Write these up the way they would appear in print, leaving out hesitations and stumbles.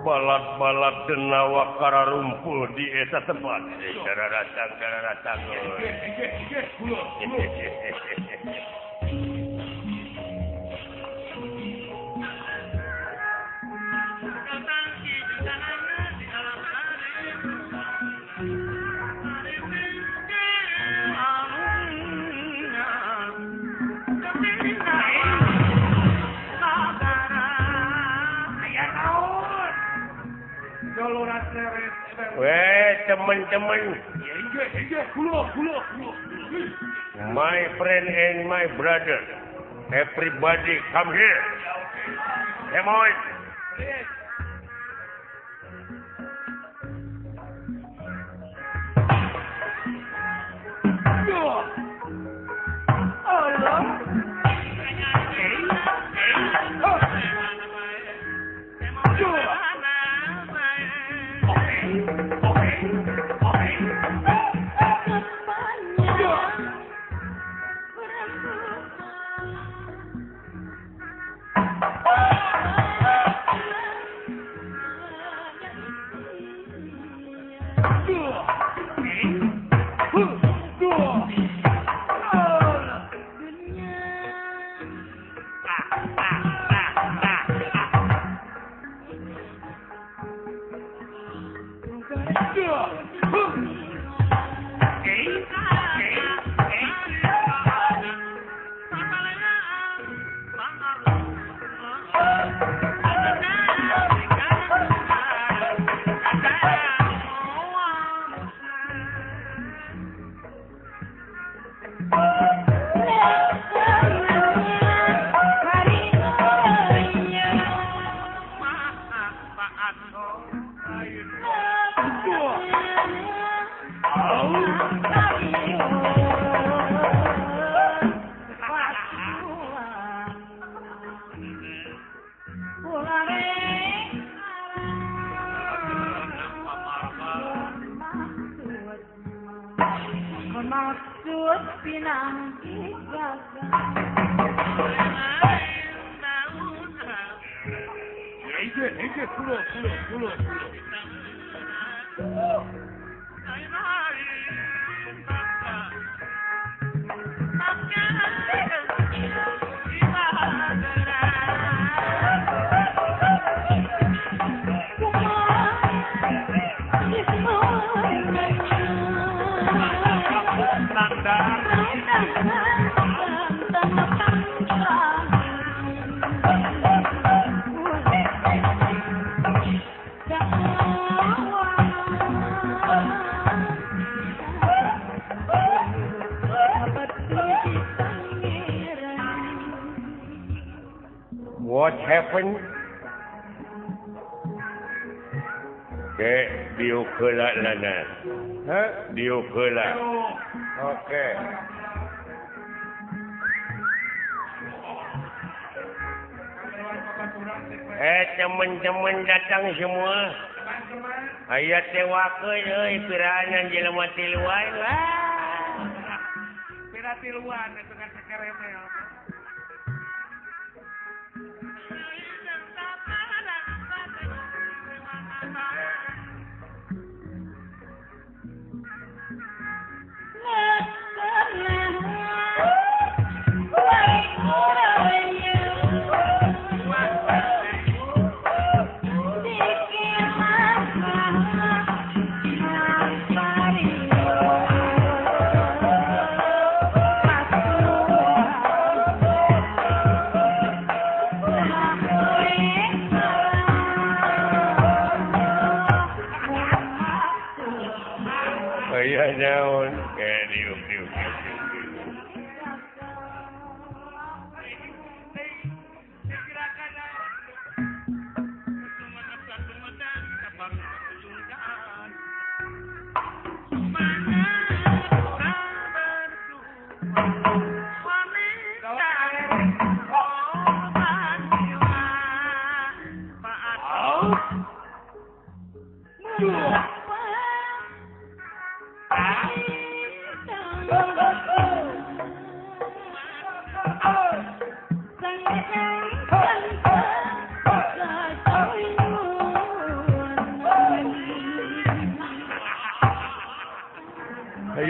Balat-balat denawa kararumpul di eta tempat. Cara-ratang. Weh, teman-teman. My friend and my brother. Everybody come here. Come on. Maksud pinangki gagal. Ege, pulo. What happened? Diukela lana. Hah? Diukela. Oke. Teman-teman datang semua. Aya tewakeun euy piranan jelema tiluan lah. Pira tiluan eta kan sakeremel. Iya naon diuk.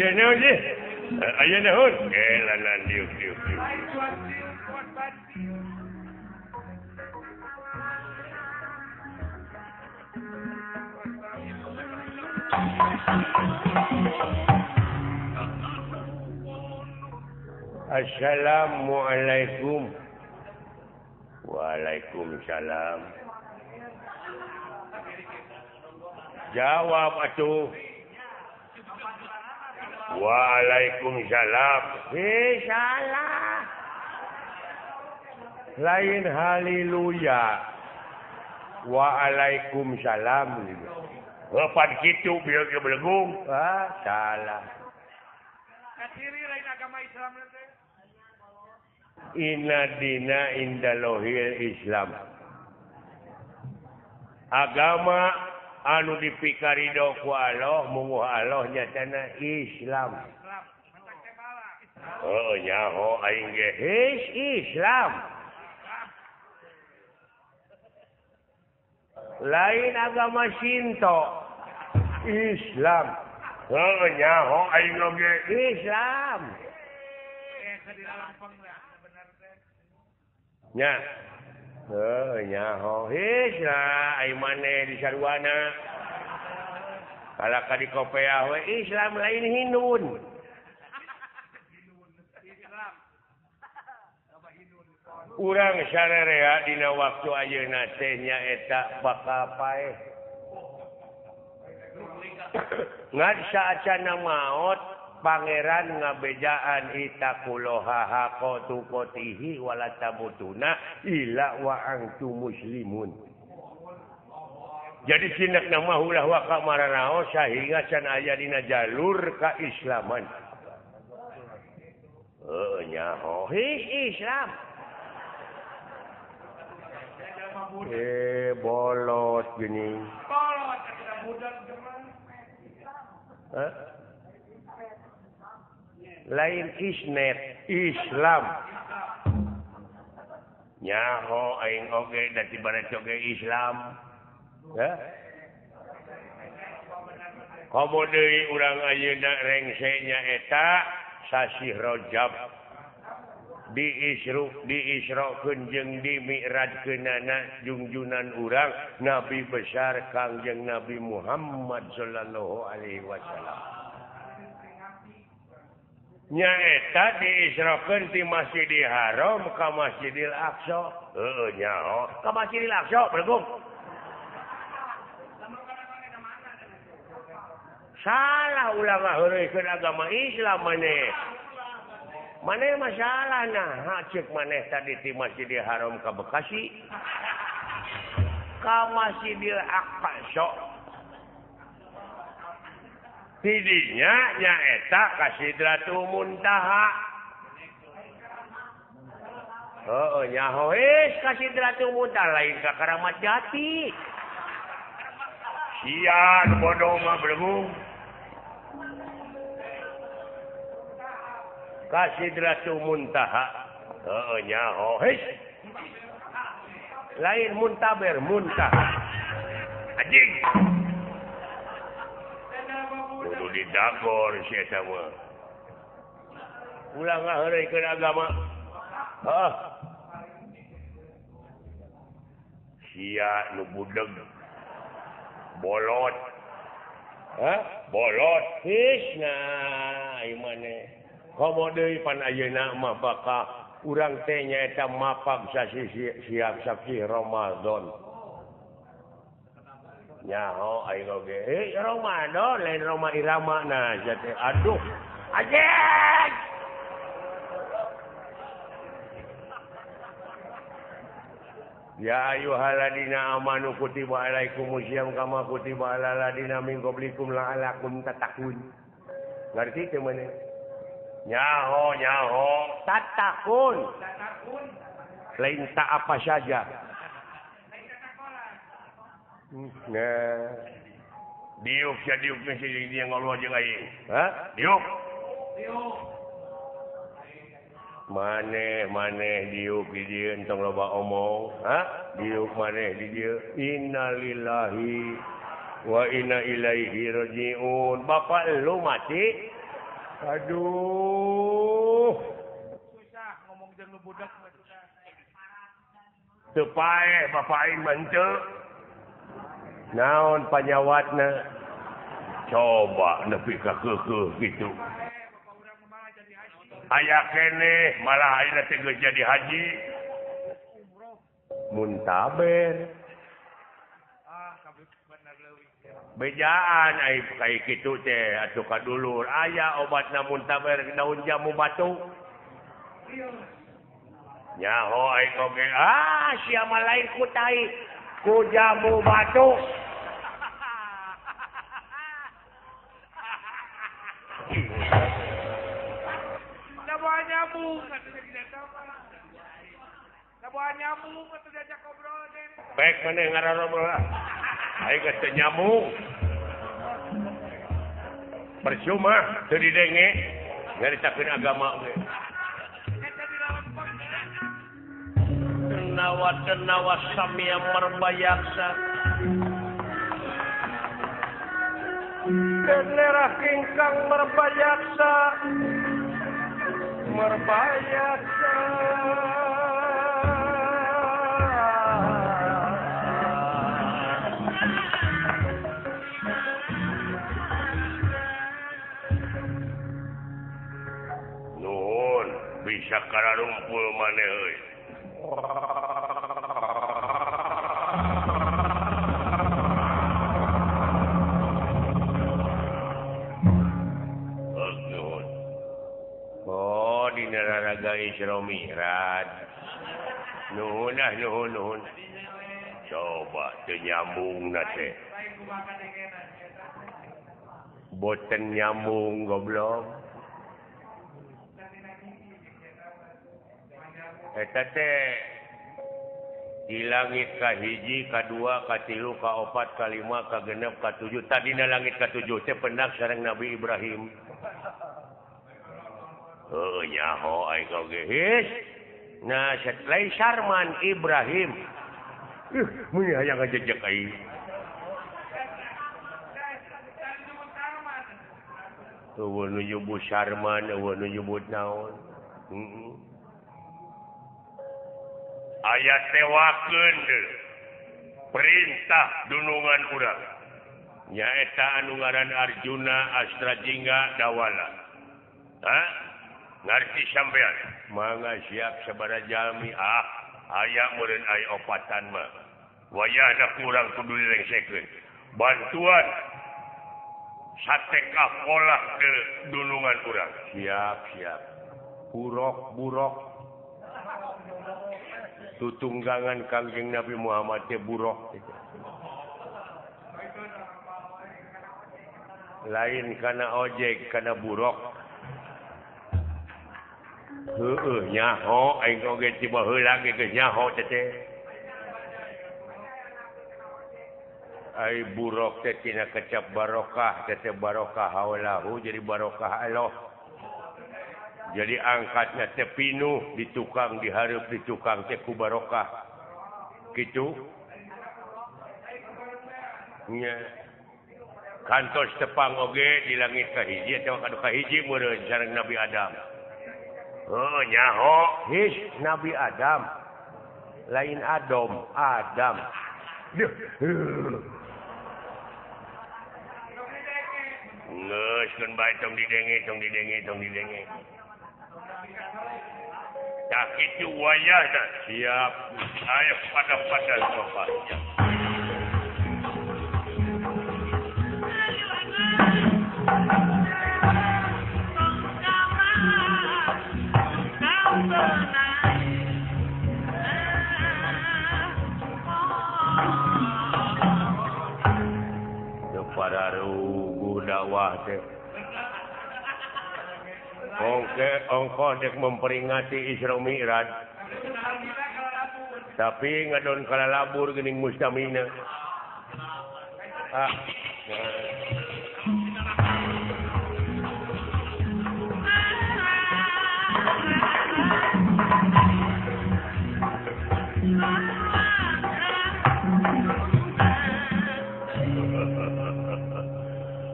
Aya naon sih? Aya naon? Lanan diuk. Kuat siu, kuat banci. Assalamualaikum. Waalaikumsalam. Jawab atuh. Waalaikumsalam. Salah. Lain haleluya. Waalaikumsalam. Pan kitu biar ke belegung. Salah. Ciri lain agama Islam nanti. Inna dina indalohil Islam. Agama anu dipikarido ku Allah munguh Allah nyatana Islam. Oh nyaho aing ge Islam. Lain agama Shinto. Islam. Oh nyaho aing ge Islam. Nya. Nyaho Islam ai maneh di sarwana. Kalaka di Kopiah we Islam lain Hindun. Urang sararea dina waktu ayeuna teh nyaeta bakapae. Ngan saacana maot Pangeran ngabejaan itakuloha hakotu kotihi walatamutuna ila wa antum muslimun. Jadi sinak nama ulah wa kamaranaos sehingga can aya dina jalur kaislaman. Nyaho Islam. Bolot gini. Bolot ada budak teman. Hah? Lain isnet Islam. Nyaho aing oge da tibarac oge Islam. Ya. Komo deui urang ayeuna rengse nya eta sasi Rajab. Diisrokeun jeung dimi'rajkeunana junjunan urang Nabi besar Kangjeng Nabi Muhammad sallallahu alaihi wasallam. Nyaeta diisrokeun ti Masjidil Haram ka Masjidil Aqsa. Nyaho ka Masjidil Aqsa bergum. Salah ulah ngaheureuykeun agama Islam maneh. Maneh masalah nah cek maneh tadi ti Masjidil Haram ka Bekasi. Ka Masjidil Aqsa. Tidinya nyaeta ka Sidratul Muntaha. Nyaho ka Sidratul Muntaha lain ka Karamat Jati. Sian bodoh mah belum. Ka Sidratul Muntaha. Nyaho lain muntaber muntaha. Anjing. Kudu didagor si eta mah. Ulah ngaheureuykeun agama. Sia nu budeg. Bolot. Bolot. Hisna ieu maneh. Komo deui pan ayeuna mah baka urang teh nyaeta mapag siap saksi Ramadan. Nyaho aing oge Ramadan lain Roma Irama nah jate aduh ajeng ya ayyuhalladzina amanu kutiba alaikumusiyam kama kutiba alal ladzina min qablikum la'allakum tattaqun ngarti teu maneh nyaho tatakun lain tak apa saja. Nah, diuk mesti dia ngolong aja aing. Diuk. Maneh diuk di dieu entong loba omong. Diuk maneh di dieu. Innalillahi wa inna ilaihi rajiun. Bapak lu mati Aduh. Susah ngomong jeung lu budak mah susah. Teu paeh Bapak aing mah henteu. Naon panyawatna? Coba nepi ka keukeuh gitu. Bapak urang mah jadi haji. Aya kene malah ayeuna teh geus jadi haji. Umroh. Muntaber. Kabeh bener leuwih. Bejaan ai kai kitu teh atuh kadulur aya obatna muntaber daun jamu batu. Nyaho ai koge sia mah lain ku tai ku jamu batu. Nabuah nyamuk atuh jadi sama. Nabuah nyamuk atuh diajak ngobrol deh. Pek maneh ngararobrol. Ai geus teu nyamuk. Percuma teu didenge ngaritakeun agama ge. Tenawa samia merbayaksa. Kelerah kingkang merbayaksa. Merbayaksa. Nuhun bisa kararumpul maneh euy. Oh, di Nararaga Isra Mi'raj. Nuhun. Coba teu nyambung na teh. Boten nyambung goblok. Eta teh di langit kahiji, kadua, katilu, kaopat, kalima, kagenep, katujuh. Tadina langit katujuh teh pendak sareng Nabi Ibrahim. Nyaho ai koge his. Nah, lain Sarman Ibrahim. Mun aya ngajejek ai. Tuh nu nyebut Sarman, nu nyebut naon. Ayat tewakeun perintah dunungan urang nyaeta anu ngaran Arjuna Astrajingga Dawala. Ngarti sampean mangga siap sabaraha jalmi aya meureun aya opatan mah wayahna kurang kudu dilengsekeun bantuan sateka polah ke dunungan urang siap burok tutunggangan Kangjeng Nabi Muhammad teh burok. Lain kana ojek kana burok. Heueuh nyaho aing oge tiba heula ge geus nyaho teh. Ai burok teh tina kecap barokah teh barokah haulahu jadi barokah Allah. Jadi angkatnya teh pinuh di tukang dihareup di tukang teh ku barokah. Kitu. Nya. Kantos tepang oge di langit kahiji atawa kadu kahiji meureun sareng Nabi Adam. Nyaho his Nabi Adam. Lain Adam. Geus keun bae tong didenge. Tak itu wayahna siap ayo pada sopanya. Para rugu dakwah teh. Ongko dek memperingati Isra Mi'raj. Tapi ngadon kalalabur geuning mustamina.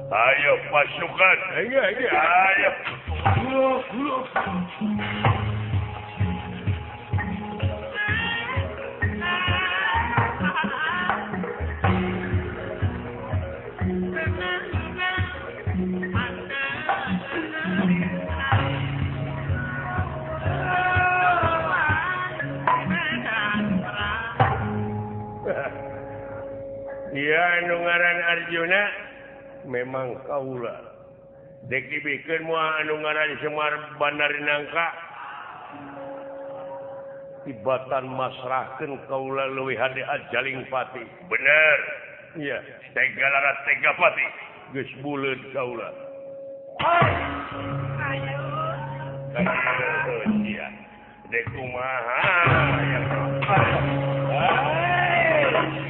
Ayo pasukan. Ayo. Iya anu ngaran Arjuna memang kaula dek dibikeun moal anu ngaran Semar Bandar Nangka tibatan masrahkeun kaula leuwih hade ajaling pati bener iya tega laras tega pati geus buleud kaula ayo iya dek kumaha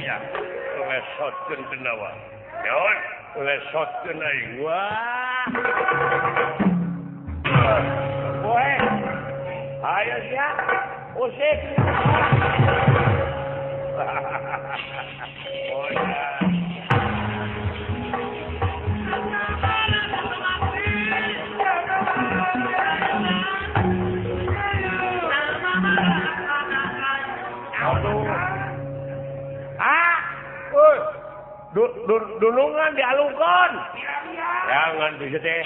ya lesotkeun tenawa. Naon? Lesotkeun aing. Wah. Boe. Ayo sia. Usik. Oh ya. Dunungan dialungkan. Jangan bisa teh.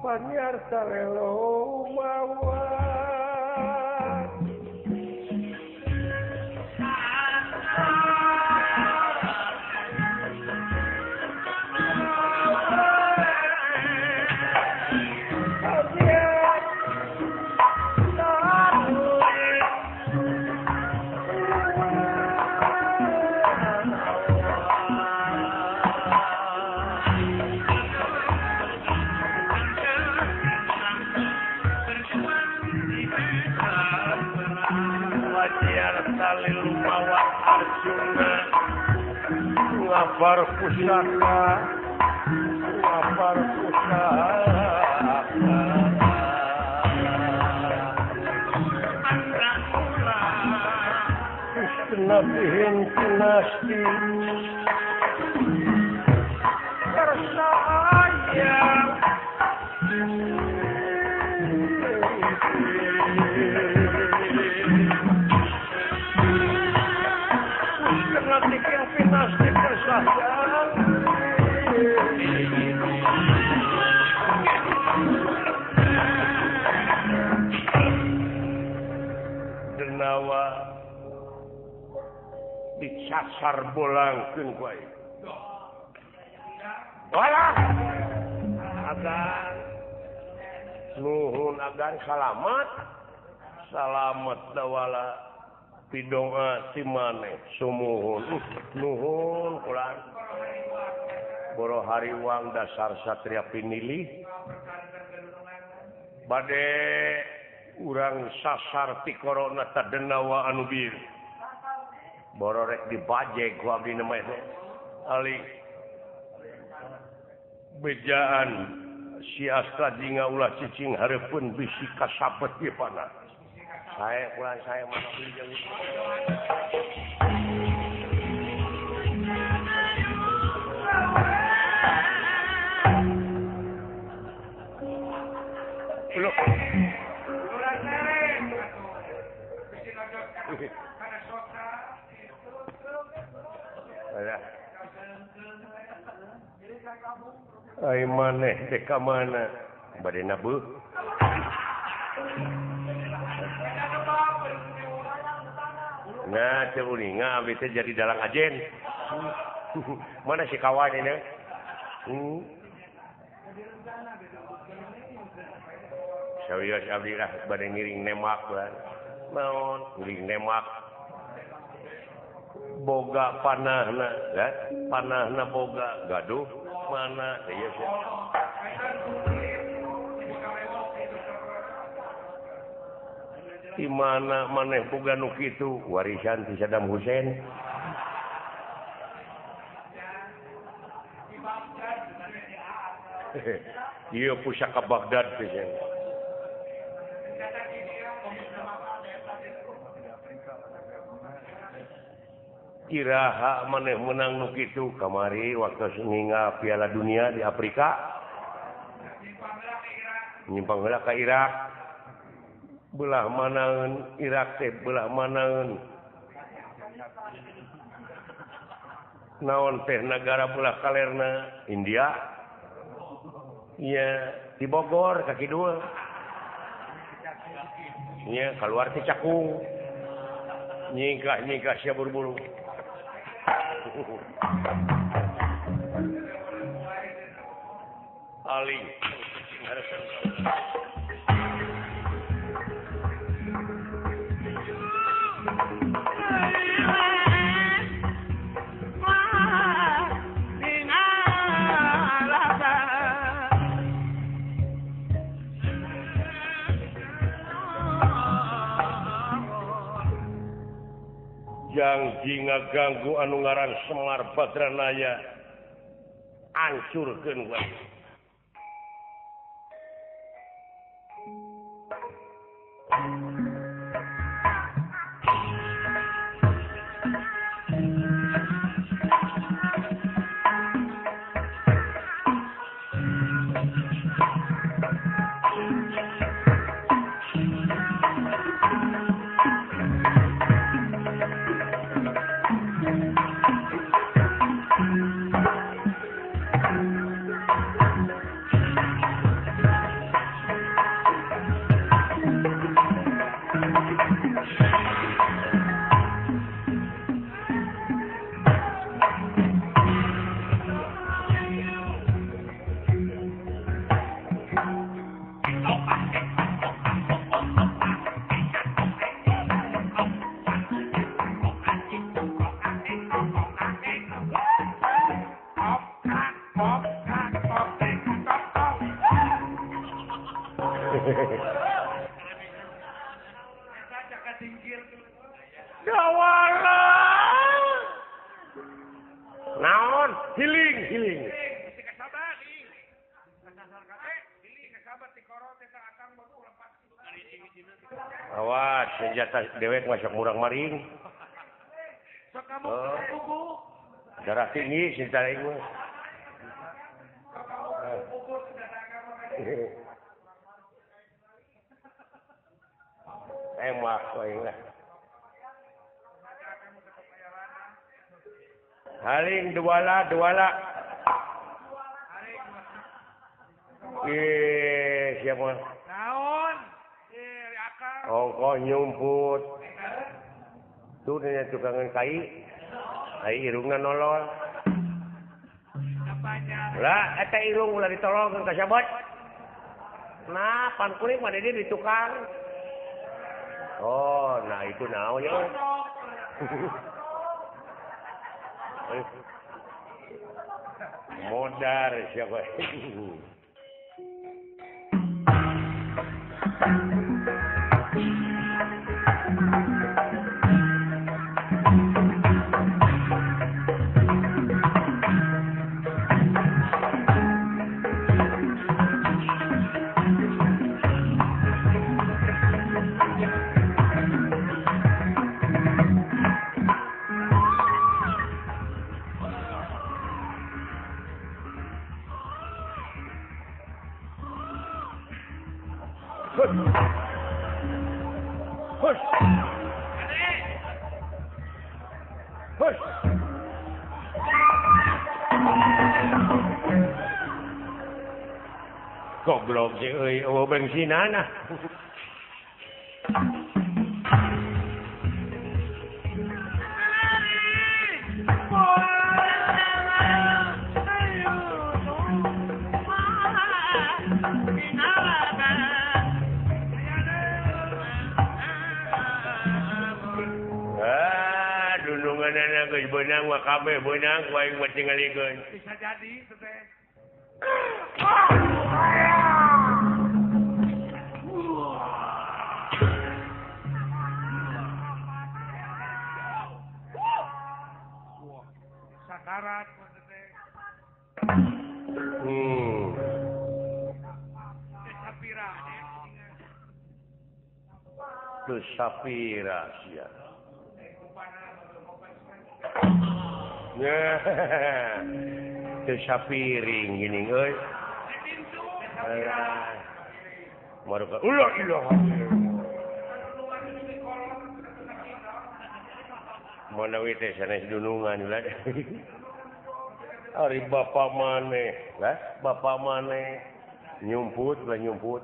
Panyar salelo mawa. Ngapar pusaka Krishna bihin kinasti karsa ayam Krishna bihin kinasti Denawa dicasar bolangkeun ku aing. Walah. Agan. Nuhun agan salamat. Salamat dawala pidonga si maneh sumuhun. Nuhun kulan. Boro hariwang dasar satria pinilih. Bade urang sasar ti corona tadenawa anu bieu. Boro rek dibajeg ku abdi nama teh. Ali bejaan si Asta jinga ulah cicing hareupeun bisi kasabet ieu pana. Sae pulang saya mana jeung Look. Ai maneh teh ka mana? Bade nabuh. Nah, teh uling abdi teh jadi dalang ajen. Mana si kawan ini? Sawios abdi lah bade ngiring nemak bae. Naon ngiring nemak. Boga panahna, ya? Panahna boga gaduh mana ieu sih. Di mana maneh boga nu kitu warisan ti Saddam Hussein. Ieu pusaka Baghdad teh. Iraha maneh menang nu kitu kamari waktu ninggal Piala Dunia di Afrika. Nyimpang heula ka Irak. Belah manaeun Irak teh belah manaeun. Naon teh negara belah kalerna India. Iya, di Bogor kaki dua. Iya, keluar ti Cakung. Nyingkah sia buru-buru. Aling. Janji ngaganggu anu ngaran Semar Badranaya hancurkeun wae. Naon? Hiling. Awas, senjata dewek masuk murang maring. Darah tinggi cinta aing mah. Emak wae lah. Haling duala. Siapa? Naon? Akang. Ongkoh nyumput. Tuh nya tukangan kai. Kai irungna nolol. Apanya? Lah, eta irung ulah ditolongkeun ka sabot. Nah, pan kuring mah dia di tukang. Oh, nah itu naon ya. Modar siapa? Hush. Goblok sih euy, eueuh bensinana. Dununganana geus beunang mah kabeh beunang ku aing mah tingalikeun. Bisa jadi teh. Sakarat teh. Sapira. Tuh Sapira sia. teu sapiring gini euy. Maruka ulah ilah. Mana we teh sanes dunungan ulah. Ari bapak maneh, lah bapak maneh nyumput lah nyumput.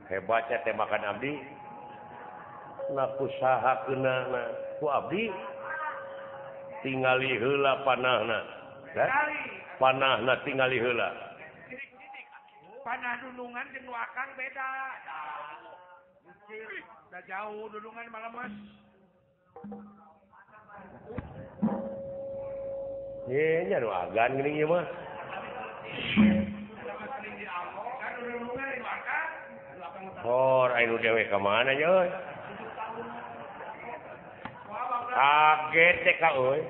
Hebatnya teh makan abdi. Na kusahakeuna na ku abdi tingali heula panahna. Lah panahna tingali heula. Panah dulungan jeung nu akang beda. Udah jauh dulungan malemes. Nya nu agan geuning ieu mah. Hor anu dewe ka mana nya euy? Kaget teh ka euy.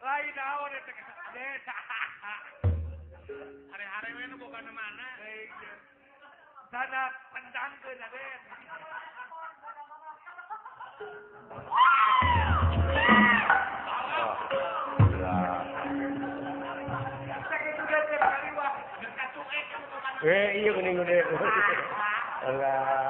Lain naon eta desa. Hari-hari we nu boga na mana. Sana pendangkeun aden. Iya geuning gede. Alah.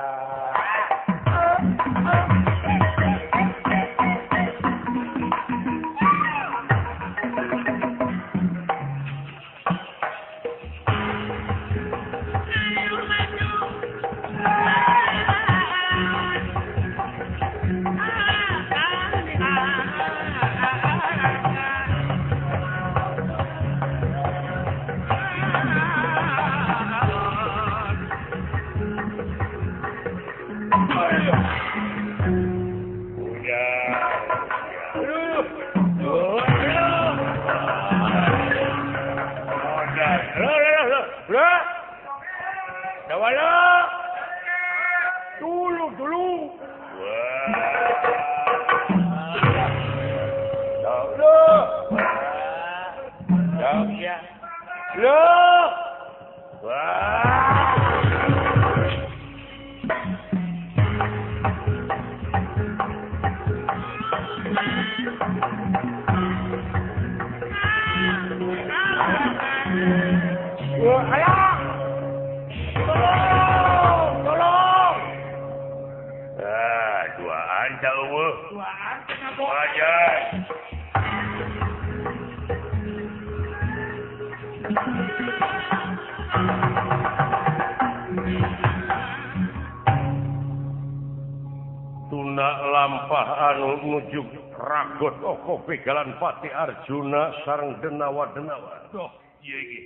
Tuna lampah anu nuju ragot oko begalan Pati Arjuna sareng denawa-denawa. Doh, ieu ge.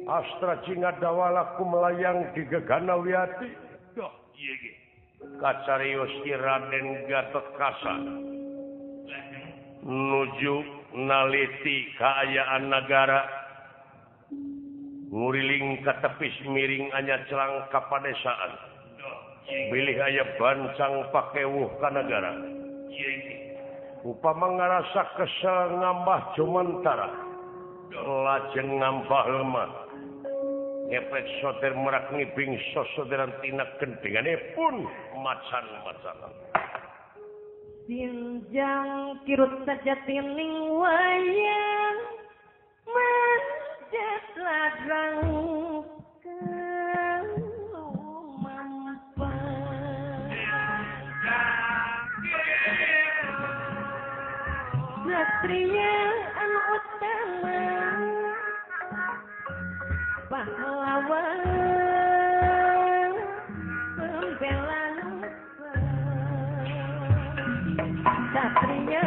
Astra Cingadawala melayang di Gegana Wiyati. Doh, ieu ge. Kacarios ki Raden Gatotkaca. Nuju naliti kaayaan nagara. Nguriling ka tepis miring anya celang ka padesaan. Bilih aya bancang pakewuh ka negara. Upama ngarasa kesel ngambah jumantara. Lajeng ngambah lemah. Ngepek soter merak ngibing sosoderan tina gendengane pun macan-macanan. Sinjang kirut saja tining wayang manjat ladrang Satria anu utama pahlawan pembela nusa Satria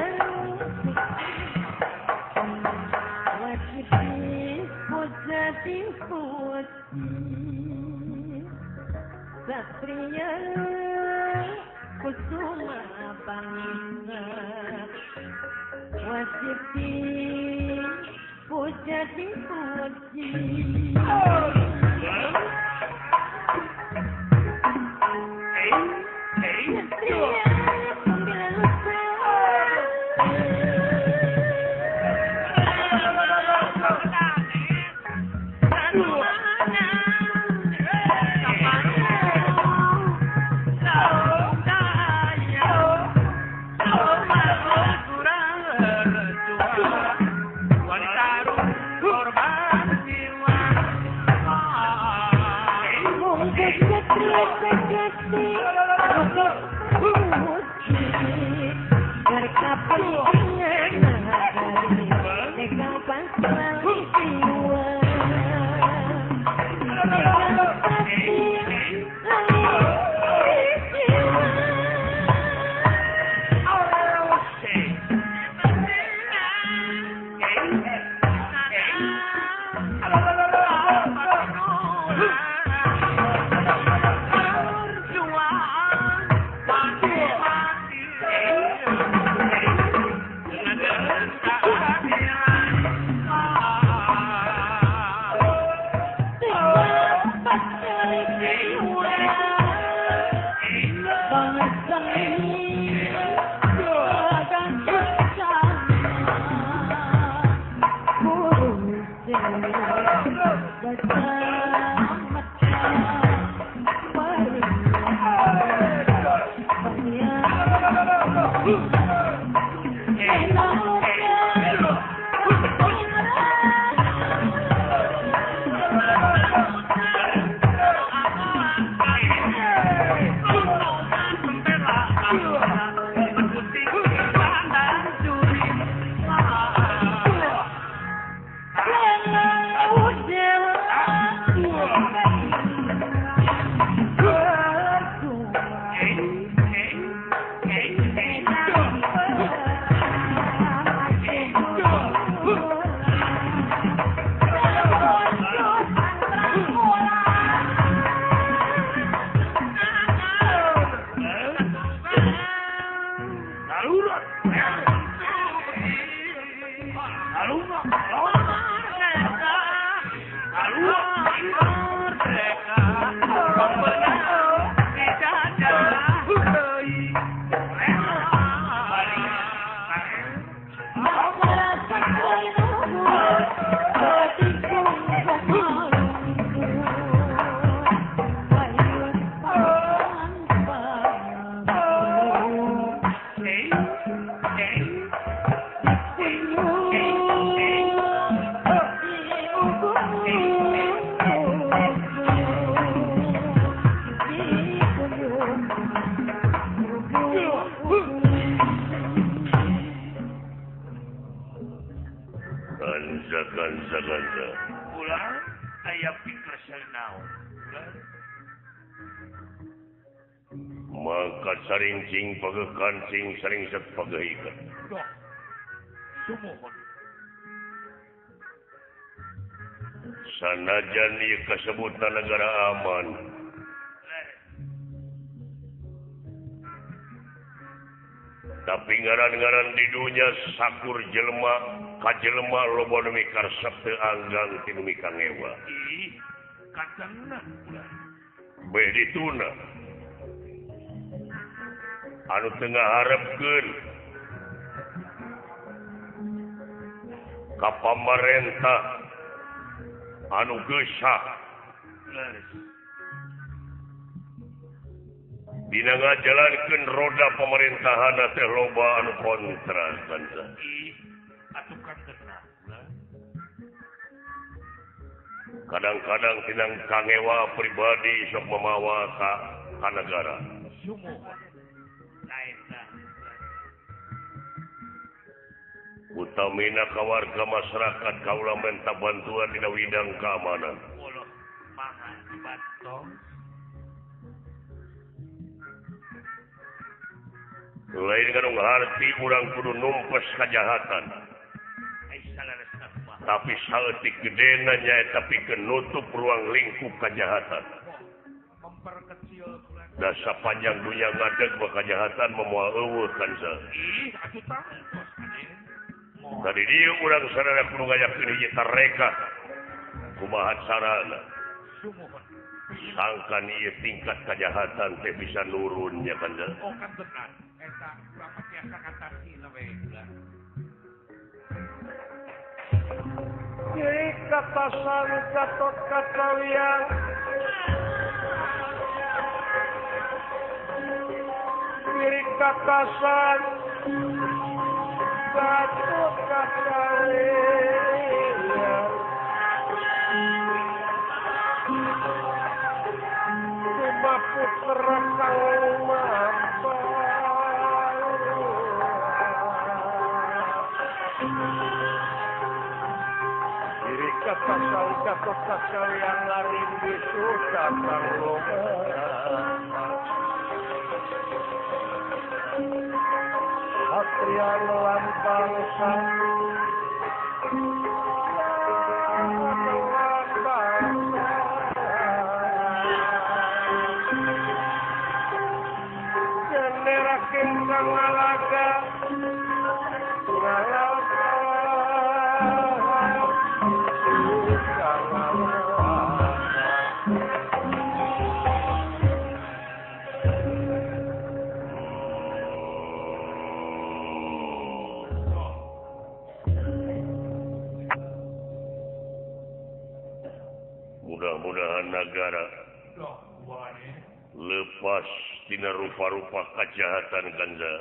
wajib puja dipuji Satria kusuma bangsa wajib puja dipuji Satria pembela nusa maka saring-cing pagekancing sering sepagaikan. Sanajan ieu kasebutna negara aman. Tapi ngaran-ngaran di dunia sakur jelema ka jelema loba nu mikar sabtu anggang tinu mikang ewa. Ih, kacangna ulah. Be dituna. Anu tengah harapkeun ka pamarentah anu geusah dina ngajalankeun roda pemerintahan teh loba anu kontra kanca. Ih, atuh kacangna ulah. Kadang-kadang tinang kangewa pribadi sok memawa ka negara. Sumuh. Utamina ka warga masyarakat kaula minta bantuan dina widang keamanan. Ulah maha bantong. Lain kanu ngarti urang kudu numpes kajahatan. Ai salaresna kumaha. Tapi saeutik gedena nyaeta pikeun nutup ruang lingkup kajahatan. Memperkecil bulan. Da sapanjang dunya ngadeg kajahatan memoal eueuh kanca. Ih, atuh tahu bos ade. Tadi dia urang sadaya kudu ngayakeun hiji tareka kumaha carana. Sumuhun. Sangkan ieu tingkat kajahatan teh bisa nurun nya kanca. Oh kan benar. Eta urang tiasa katasi we ulah. Kiri katasan Gatot Kacawian kiri katasan Gatot Kacawian Cuma putra kang mampang Diri kata sang kata yang larin bisu datang loma. Satria lambang sang generakin sang alaga mudah-mudahan negara lepas tina rupa-rupa kejahatan ganja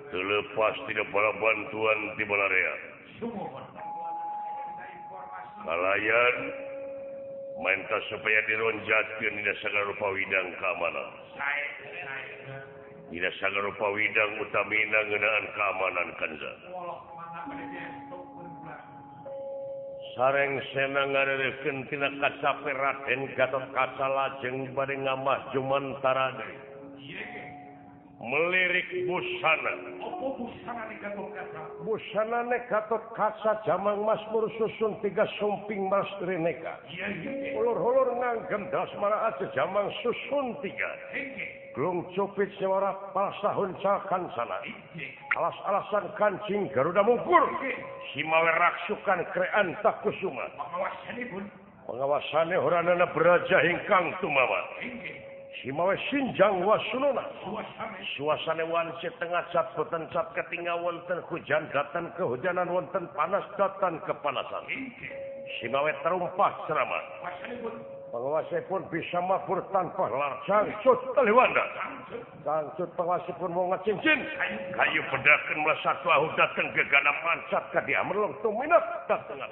terlepas tidak bala bantuan di balarea kalayan minta supaya dironjatkeun dina sagala rupa widang keamanan dina sagala rupa widang utamina ngeunaan keamanan ganja sareng senang ngarerekeun tina kacape Raden Gatotkaca lajeng bade ngamaju mentara melirik busana. Apa busana nih Gatotkaca? Busana ne Gatotkaca jamang Masmur susun 3 sumping mas Reneka. Iya. Ulur-ulur nganggem dasmana aja jamang susun 3. Glung cupit sewara palsahun cakan sana. Alas-alasan kancing Garuda Mungkur. Simawe raksukan krean takusuma. Pengawasannya horanana beraja hingkang tumawa. Simawe sinjang wasununa. Suasana wanci tengah cat boten cat ketinggal wonten hujan datan kehujanan wonten panas datan kepanasan. Simawe terumpah ceramah. Penguasa pun bisa mabur tanpa lar cangcut teliwanda. Cangcut penguasa pun mau ngecincin. Kayu pedakan melesat wahu datang ke gana mancat ke dia merlong tuminat datang.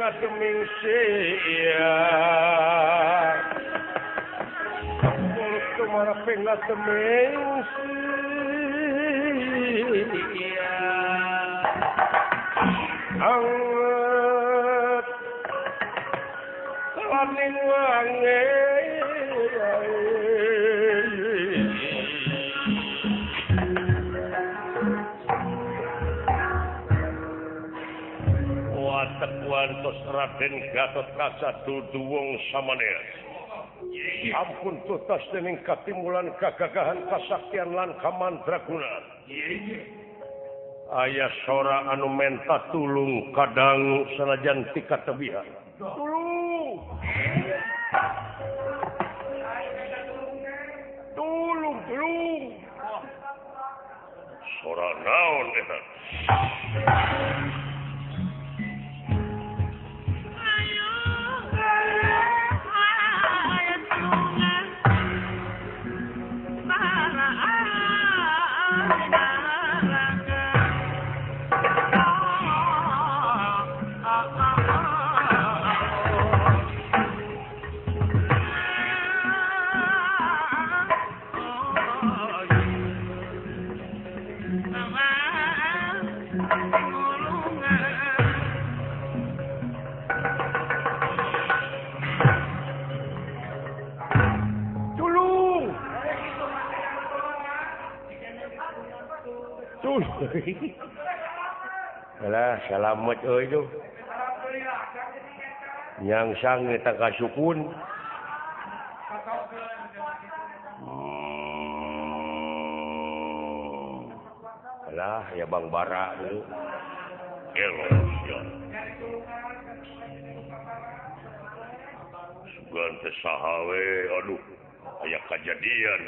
Deming sia mulut kemana pengat deming sia paning wangi watek wantos Raden Gatotkaca dudu wong samanea ampun tutas dening katimulan kagagahan kasaktian lan kamandraguna aya sora anu menta tulung kadang sanajan ti katebihan tulung sora naon eta alah salamet euy tuh nyangsang eta kasukun alah ya Bang Bara dulu sugan teh saha we aduh aya kajadian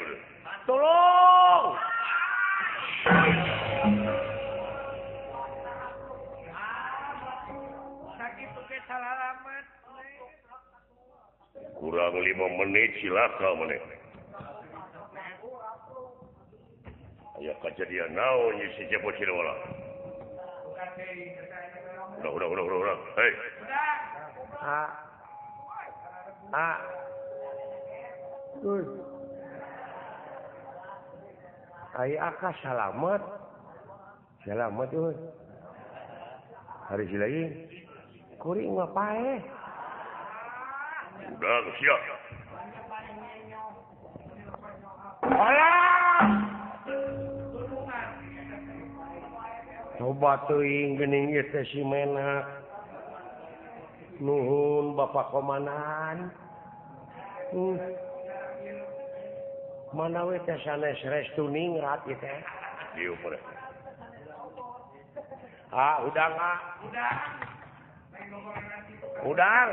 tolong kurang 5 menit silaka maneh aya kejadian naon ieu si Jepot Cilewala udah hei aya aka salamet euy hari silain kuring mah paeh udah siap alah coba teuing geuning ieu teh si Menak nuhun Bapak Komandan mana we teh sanes restu ningrat ieu teh dieu meureun udang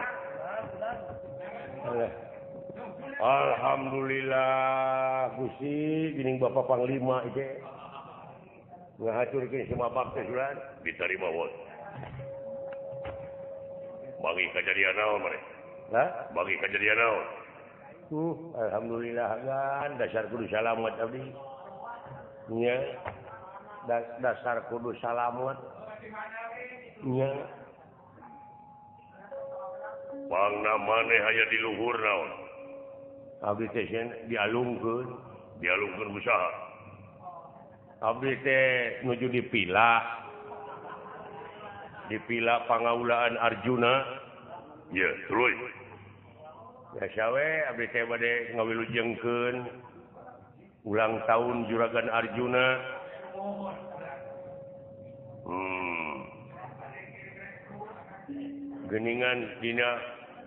alhamdulillah Gusti geuning Bapak Panglima ieu ngahaturkeun sumabak teh sulan ditarima won bagi kejadian naon mare bagi kejadian naon alhamdulillah gan dasar kudu salamet abdi nya dasar kudu salamet nya pangna maneh aya di luhur naon abdi teh dialungkeun usaha abdi teh nuju dipila pangaulaan Arjuna ya terus biasa we abdi teh bade ngawilujengkeun ulang tahun Juragan Arjuna geuningan dina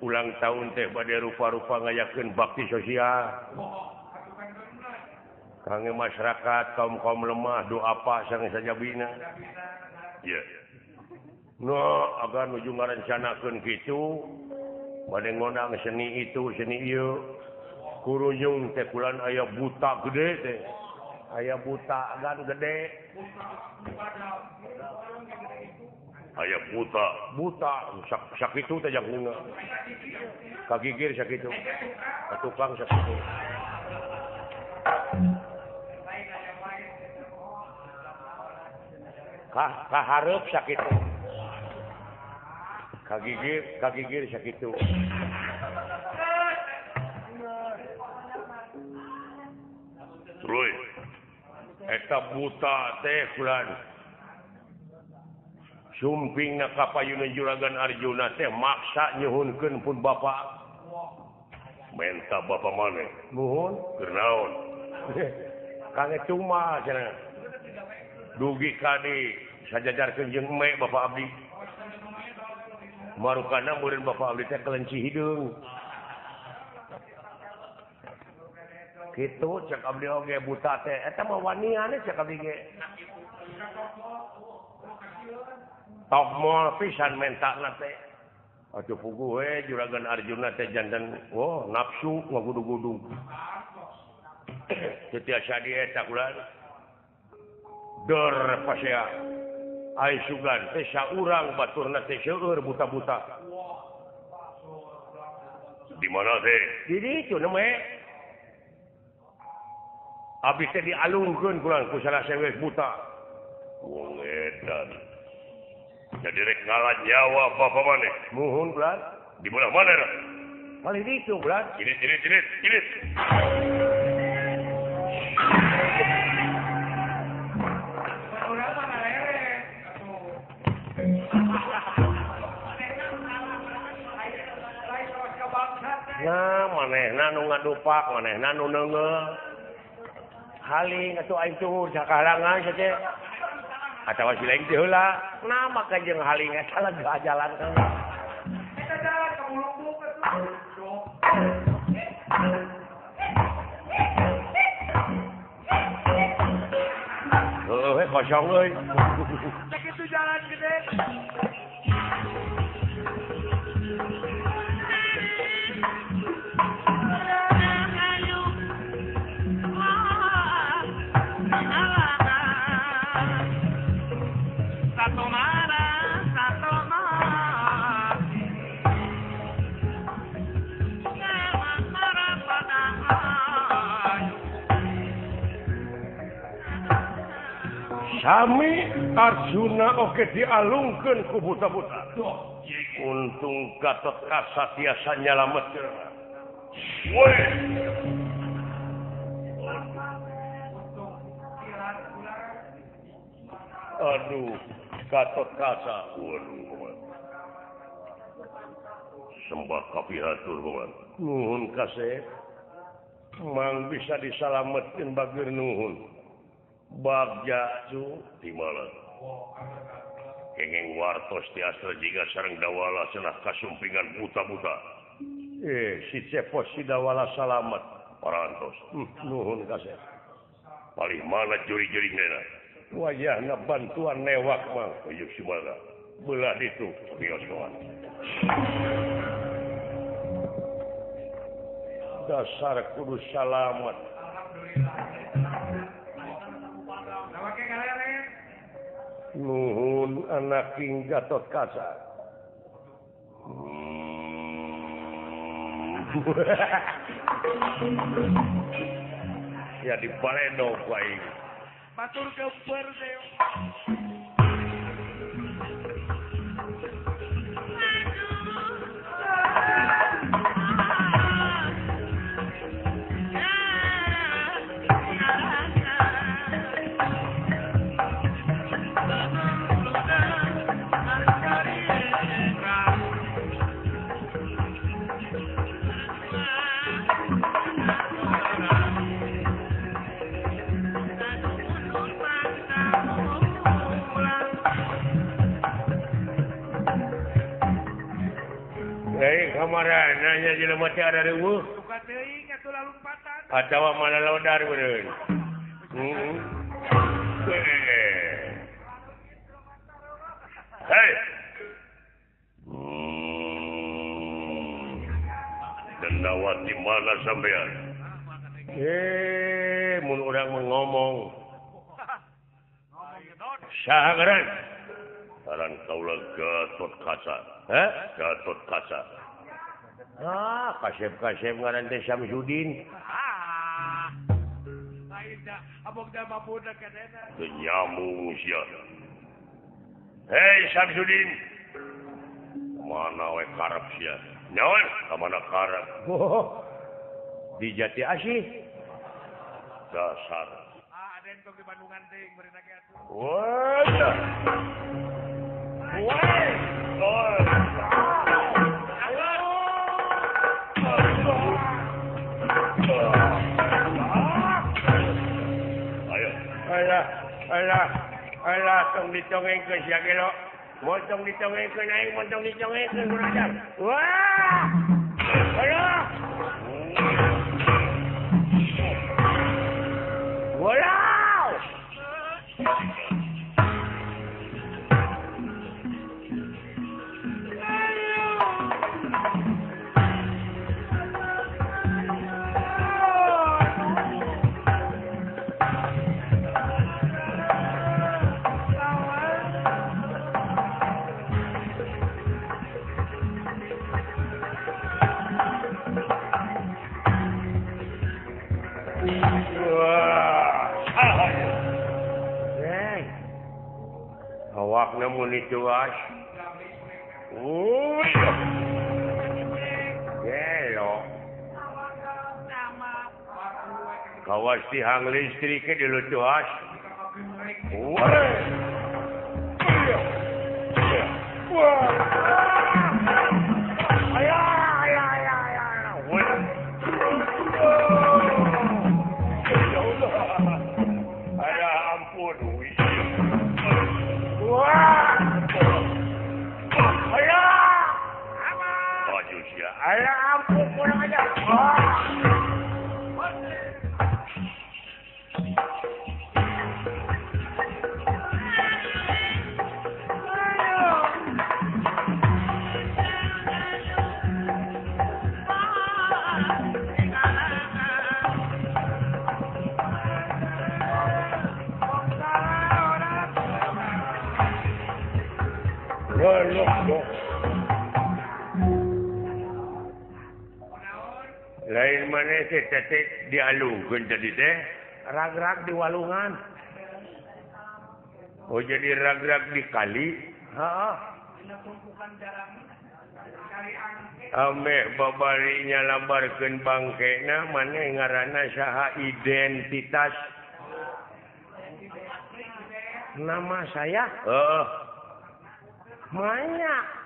ulang tahun teh bade rupa-rupa ngayakeun bakti sosial kangge masyarakat kaum lemah doa apa sang sajabina ya agar nuju ngarencanakeun kitu bade ngondang seni itu seni ieu kuruyung teh kulan aya buta gede teh aya buta gan gede aya buta sakitu teh jangkungna kagigir sakitu tukang sakitu kahareup sakitu kagigir sakitu terus eta buta teh kulan sumpingna ka payuna Juragan Arjuna teh maksa nyuhunkeun pun Bapak menta bapak mana nuhun kenaon kang cuma cenah dugi kadi sajajarkeun jeung eme bapak abdi marukana murid bapak abdi teh kelenci hideung kitu cek abdi oge buta teh eta mah wanian cek abdi ge tok moal pisan mentana teh atuh puguh we juragan Arjuna teh janten nafsu ngagudu-gudu teu tiasa dieta kulan dor pasea ai sugan teh saurang baturna teh seueur buta-buta di mana teh di ditu neme abdi teh dialungkeun kulan ku salah sewek buta wong edan jadi rek ngalah nyawa bapak mana muhun kulan di belah mana dah paling ditu kulan Cilit. Orang mana lele? nah manehna nu ngadupak manehna nu neungeul haling atuh aing tuhur sakarangan saja atawa si lain teh heula nah maka jeung haling eta lega jalan teh Kita jalan ke Muluk itu. heueuh kosong euy Cek itu jalan gede. Sami Arjuna oge dialungkeun ku buta-buta. Untung Gatotkaca tiasa nyalametkeun. woi Aduh, Gatotkaca. waduh sembah kapihatur paman Nuhun kasep. Mang bisa disalametkeun bageur nuhun. Bagja cu di mana kenging wartos tiasa jika sareng dawala cenah kasumpingan buta-buta si cepos si dawala salamet. parantos Nuhun kasep. paling mana juri-juri nena Wayahna bantuan newak mang. uyuk si mana Belah ditu. bios kawan Dasar kudu salamet. Pakai kalere. Nuhun anak King Gatotkaca. Ya dibaleno ku aing. Batur kemper deh. Kamaran nanya jelema teh ada reueuh Suka teuing atuh lalumpatan. atawa malalodar beureun. hei Dendawa di mana sampean Mun urang ngomong. Saha ngaran? Aran kaula Gatotkaca Gatotkaca Kasep ngaran teh Samsudin. Lain dah, abog dah mabudak kadena. teu nyambung sia hei Samsudin mana we karep sia nyawan ka mana karep Di Jati Asih. dasar Ada yang di Bandungan ting beri nake atuh. Wah. Woi, Alah tong dicongengkeun sia ge lo. Motong dicongengkeun aing, motong dicongengkeun kurang. Wah! Alah. Walau. Awak namun itu as. Gelo. Kawas tihang listrik ke dulu tu as. Ada ampun. Alah ampun kurang aja. Lain mana teh teh dialungkeun tadi teh rag-rag di walungan. Oh jadi rag-rag di kali. Heeh. Ame babarinya lambarkeun bangkena maneh ngaranna saha identitas. Nama saya? Heeh. Manya.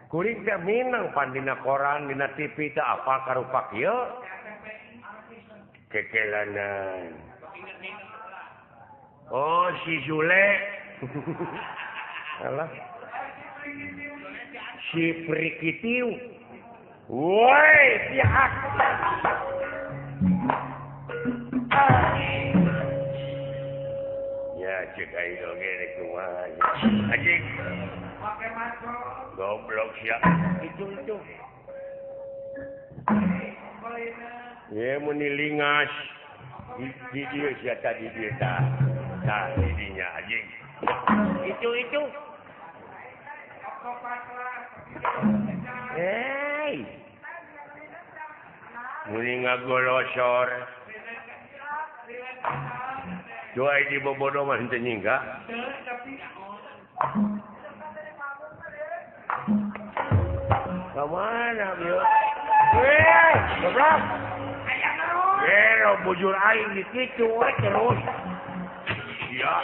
Kuring teh minang pan dina koran, dina TV teh apa karupa kieu? Kekelanan. Oh, si Sule. Alah. Si Prikitiu. Woi, pihak. Ya, cek aing oge rek kumaha. Ajik. Goblok sia. Itu. Ya mun lingas. Di dia sia tadi dia tah. Tah didinya anjing. Itu. Hei. Mun ngagolosor. Doa di bobodo mah henteu nyingga. Kemana, Bio? Goblok! Gelo, bujur aing di situ, terus. Iya.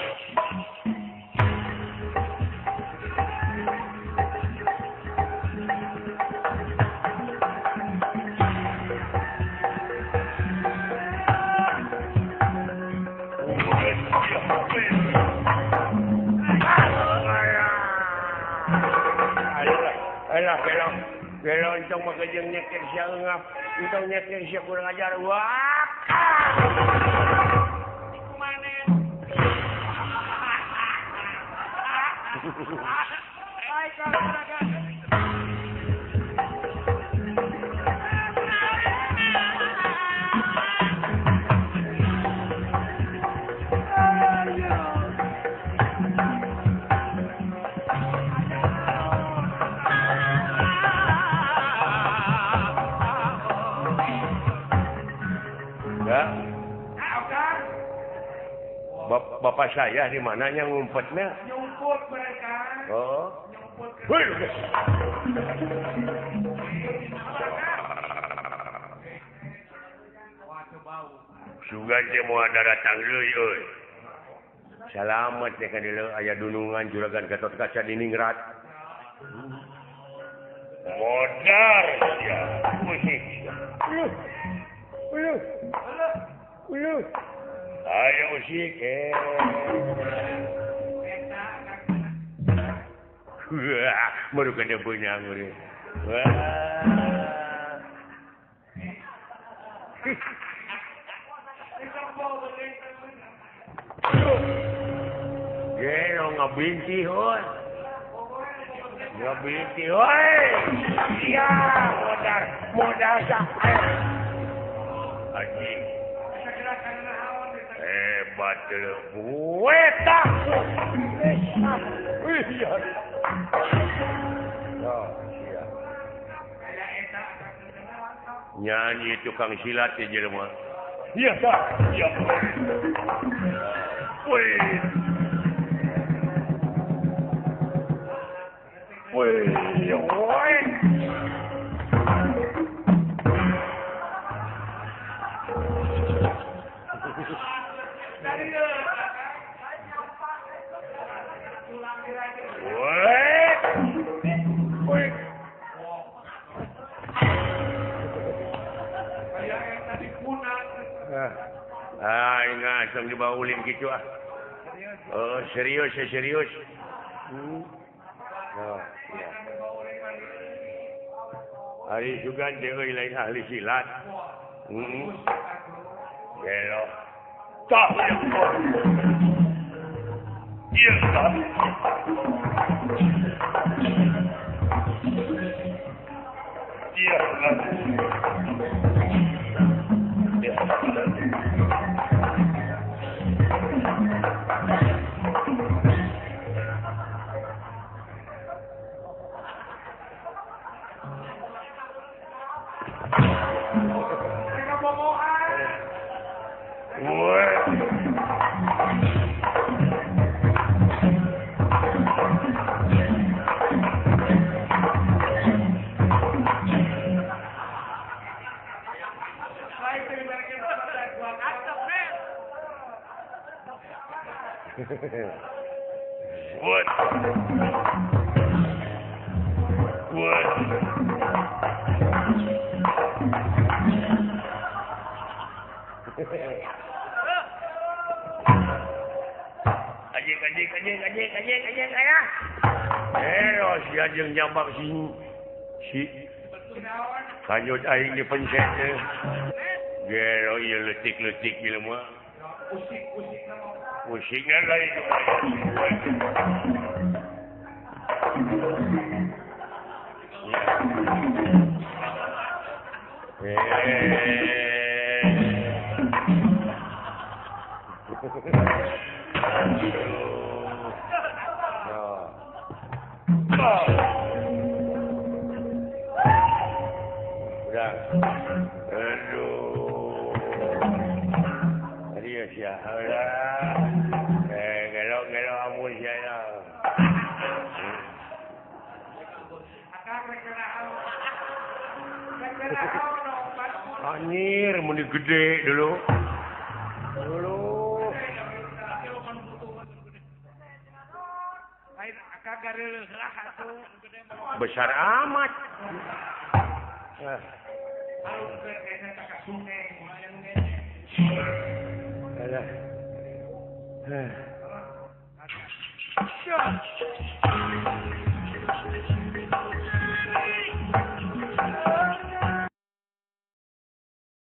Alah, Gelo entong magajeng nyeker siya ngap. Entong nyeker siya kurang ajar. Wah! Kumane? Ay, kagak. Bapak saya di mananya ngumpetnya? Nyumput mereka. Oh. Nyumput. Woi. Sugan teh moal datang deui euy. Salamet teh ka dieu aya dunungan juragan Gatot Kaca di Ningrat. Modar sia. Musik. Uluh. Ayo musik. Wah, baru kada punya ngure. Wah. Gelo ngabinti hoy. Ngabinti hoy. Iya, modal sak. Aji. Hebat lu. Weta. Iya. Oh, iya. Nyanyi tukang silat ya jelema. Iya, Kak. Iya. Wih. Wih, woi. Langsung dibawa ulin gitu ah. Oh, serius. Oh, ya. Hari juga deui lain ahli silat. Gelo. Tak. Iya, tak. Iya, tak. Iya, tak. What? Anjing ayah. Si anjing jambak si kanyut aing dipencet teh. Gero ieu leutik-leutik ieu mah. Musiknya lain. Udah. Aduh. Serius ya. Gelo amun saya. Anjir, meni gede dulu. Besar amat. Alah.